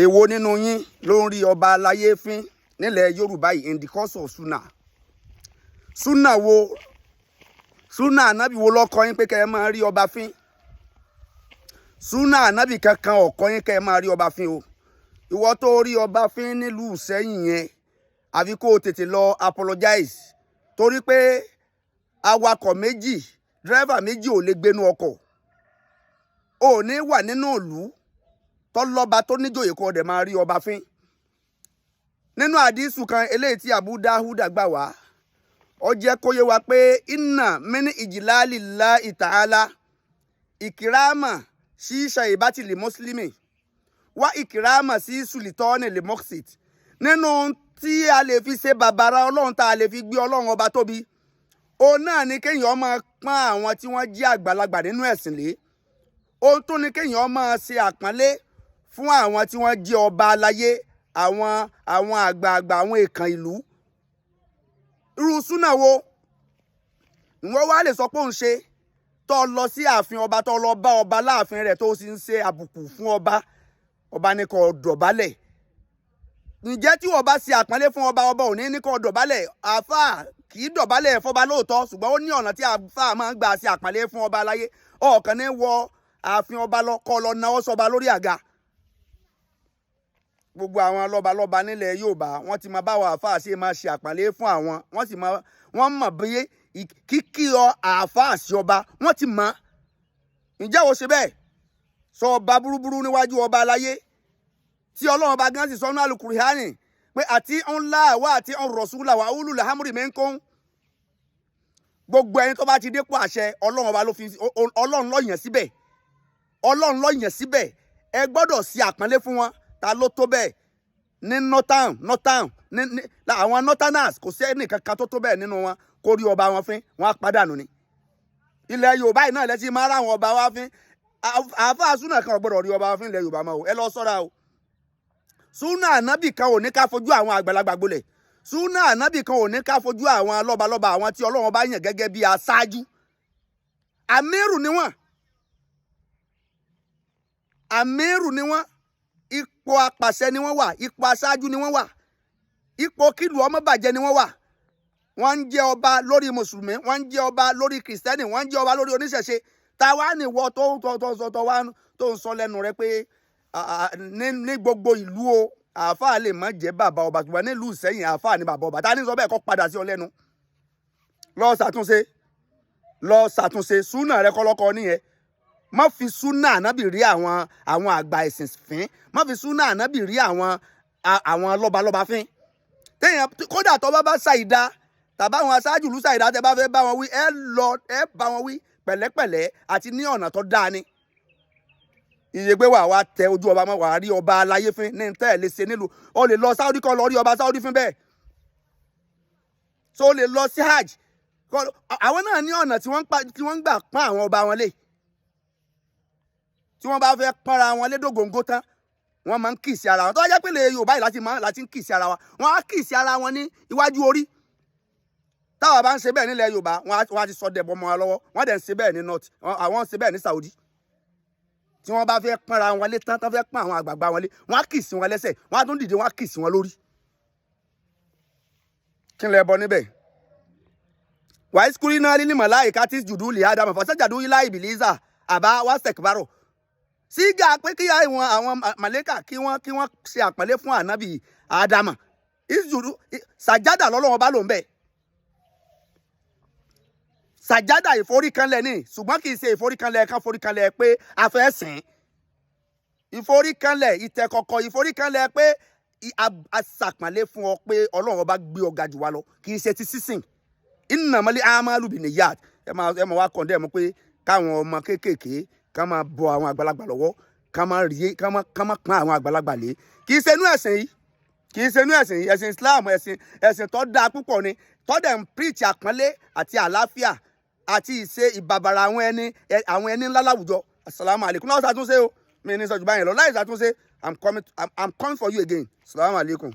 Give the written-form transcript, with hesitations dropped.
èwo nínú yín ló ń rí ọba aláyé fín nílẹ̀ Yorùbá yìí in the course of súnà ànábì wo ló kọ́ yín pé kẹ́ ẹ máa rí ọba fín? Súnà ànábì kankan ò kọ́ yín kẹ́ ẹ máa rí ọba fín o. Ìwọ tó rí ọba fín nílùú Ìṣẹ́yìn yẹn àfi kó o tètè lọ apologize, torí pé awakọ̀ méjì dírẹ́fà méjì ò lè gbénú ọkọ̀. ò ní wà nínú ìlú tọ́lọ́ba tó níjòyè kó dẹ̀ máa rí ọba fín. Nínú àdísù kan eléyìí tí Abu Dawuda gbà wá, ó jẹ́ kó yé wa pé inna min ijlalillahi ta'ala ìkìrámà sí ṣàìbátì lè mùsùlùmí wá ìkìrámà sí sulitọ́ọ̀nì lè mọ́ksit. Nínú tí a lè fi ṣe bàbàrà Ọlọ́run tá a lè fi gbé Ọlọ́run ọba tóbi, òun náà ni kéèyàn máa pọ́n àwọn tí wọ́n jẹ́ àgbàlagbà nínú ẹ̀sìn lé. Ohun tó ní kéèyàn máa ṣe àpọ́nlé fún àwọn tí wọ́n jẹ́ ọba aláyé, àwọn àgbààgbà, àwọn èèkàn ìlú. Irú súnà wo ìwọ wá lè sọ pé òun ṣe tó lọ sí ààfin ọba, tó lọ bá ọba láàfin rẹ̀ tó sì ń ṣe àbùkù fún ọba? Ọba ní kó dọ̀bálẹ̀. Ǹjẹ́ tí wọ́n bá ṣe àpọ́nlé fún ọba, ọba ò ní kó dọ̀bálẹ̀? Àáfàá kì í dọ̀bálẹ̀ fọba lóòótọ́, ṣùgbọ́n ó ní ọ̀nà tí àáfàá máa ń gbà ṣe àpọ́nlé fún ọba aláyé. Ọ̀kan ní wọ ààfin ọba lọ kó lọ náwó sọba lórí àga. Gbogbo àwọn lọ́balọ́ba nílẹ̀ Yorùbá wọ́n ti máa báwọn àáfàá ṣe máa ṣe àpọ́nlé fún àwọn, wọ́n mọ̀ bí kíkí àáfàá sí ọba, wọ́n ti mọ̀. Ǹjẹ́ o ṣe bẹ́ẹ̀? Sọ ọba burúburú níwájú ọba aláyé tí Ọlọ́run bá gán sì sọ́nú Al-Qur'ani pé àti ńlá wa àti Rasula wa ulul amri minkum. Gbogbo ẹni tó bá ti dépò àṣẹ Ọlọ́run ọba ló fi Ọlọ́run ló yàn síbẹ̀. Ọlọ́run ló yàn síbẹ̀. Ẹ gbọ́dọ̀ ṣe àpọ́nlé fún wọn. Ta ló tó bẹ́ẹ̀ ní northern àwọn northerners? Kò sí ẹnì kankan tó tó bẹ́ẹ̀ nínú wọn kó rí ọba wọn fín, wọn á pàdánù ni. Ilẹ̀ Yorùbá yìí náà lẹ́sìn máa ráwọn ọba wa fín. Àáfàá súnà kan ò gbọ́dọ̀ rí ọba wa fín ilẹ̀ Yorùbá máa wò. Ẹ lọ sọ́ra o. Súnà ànábì kan ò ní ká fojú àwọn àgbàlagbà gbolẹ̀. Súnà ànábì kan ò ní ká fojú àwọn lọ́balọ́ba, àwọn tí Ọlọ́run bá yàn gẹ́gẹ́ bí aṣáájú. Àmírù ni wọ́n. Àmírù ni wọ́n. Ipò apàṣẹ ni wọ́n wà, ipò aṣáájú ni wọ́n wà, ipò kílù ọmọ bàjẹ́ ni wọ́n wà. Wọ́n ń jẹ́ ọba lórí mùsùlùmí, wọ́n ń jẹ́ ọba lórí kìrìsìtẹ́nì, wọ́n ń jẹ́ ọba lórí oníṣẹ̀ṣe. Ta wá nìwọ tó ń sọ lẹ́nu rẹ pé ní gbogbo ìlú o àáfàá lè má jẹ́ bàbá ọba, ṣùgbọ́n nílùú Ìṣẹ́yìn àáfàá ni bàbá ọba. Ta ní sọ bẹ́ẹ̀ kó padà sí ọ lẹ́nu? Lọ ṣàtúnṣe súnà rẹ kọ́lọ́kọ́ nìyẹn. Má fi súnà ànábì rí àwọn àgbà ẹ̀sìn fín. Má fi súnà ànábì rí àwọn lọ́balọ́ba fín. Téèyàn kódà tó bá ṣàìdá tàbí àwọn aṣáájú ìlú ṣàìdá, tẹ́ bá fẹ́ bá wọn wí, ẹ bá wọn wí pẹ̀lẹ́pẹ̀lẹ́ àti ní ọ̀nà tó dáa ni. Iye pé wà wá tẹ ojú ọba mọ́, wà á rí ọba aláyé fín ní tẹ́ ẹ̀ lè ṣe nílùú. O lè lọ Saudi kọ́ lọ rí ọba Saudi fín bẹ́ẹ̀. So o lè lọ sí hajj. Àwọn náà ní ọ̀nà tí wọ́n ń gbà pọ́n àwọn ọba wọn lé. Tí wọ́n bá fẹ́ pọ́nra wọn lédògóńgó tán, wọ́n máa ń kìsì ara wọn. Tó bá jẹ́ pé ilẹ̀ Yorùbá yìí láti ń kìsì ara wa, wọ́n á kìsì ara wọn ní iwájú orí. Táwa bá ń ṣe bẹ́ẹ̀ nílẹ̀ Yorùbá, wọ́n á ti sọ dẹ̀bọ̀ mọ́ wa lọ́wọ́. Wọ́n dẹ̀ ń ṣe bẹ́ẹ̀ ní north, àwọn ń ṣe bẹ́ẹ̀ ní Saudi. Tí wọ́n bá fẹ́ pọ́nra wọn lé tán, tán fẹ́ pọ́n àwọn àgbààgbà wọn lé, wọ́n á kìsì wọn lẹ́sẹ̀, wọ́n á tún dìde, wọ́n á kìsì wọn lórí. Kí ni ẹ bọ níbẹ̀? Wàísíkúrí náà lílì mọ̀lá ìkátís jùdú lè ádámọ̀ fọ́sẹ́jàdú ilá ìbìlísà àbá wàsẹ̀kbárò. Sígà pé kí àwọn màlẹ́kà kí wọ́n ṣe àpọ́nlé fún ànábì Ádámà. Ìjùdú sàjádà lọ́lọ́wọ́ bá lò ń bẹ̀. Sàjádà ìforíkanlẹ̀ ni, ṣùgbọ́n kì í ṣe ìforíkanlẹ̀ kan foríkanlẹ̀ pé a fẹ́ sìn. Ìforíkanlẹ̀ ìtẹ̀kọ̀kọ̀ ìforíkanlẹ̀ pé a ṣàpọ́nlé fún ọ pé Ọlọ́run bá gbé ọ ga jù wá lọ, kì í ṣe ti sísìn. Innamal a'malu binniyat. Ẹ máa wá kọ̀ndẹ́ mọ́ pé káwọn ọmọ kéékèèké ká máa bọ àwọn àgbàlagbà lọ́wọ́, ká máa pọ́n àwọn àgbàlagbà lé. Kì í ṣe inú ẹ̀sìn yìí. Ẹ̀sìn Islam ẹ̀sìn tó dáa púpọ̀ ni, tó dẹ̀ ń preach àpọ́nlé àti àlàáfíà àti ìṣe ìbàbàrà àwọn ẹni ńlá láwùjọ. Assalamu alaikum. Láwọn ṣàtúnṣe o. Mi ní sọ jù báyìí lọ. Láì ṣàtúnṣe, I'm coming for you again. Assalamu alaikum.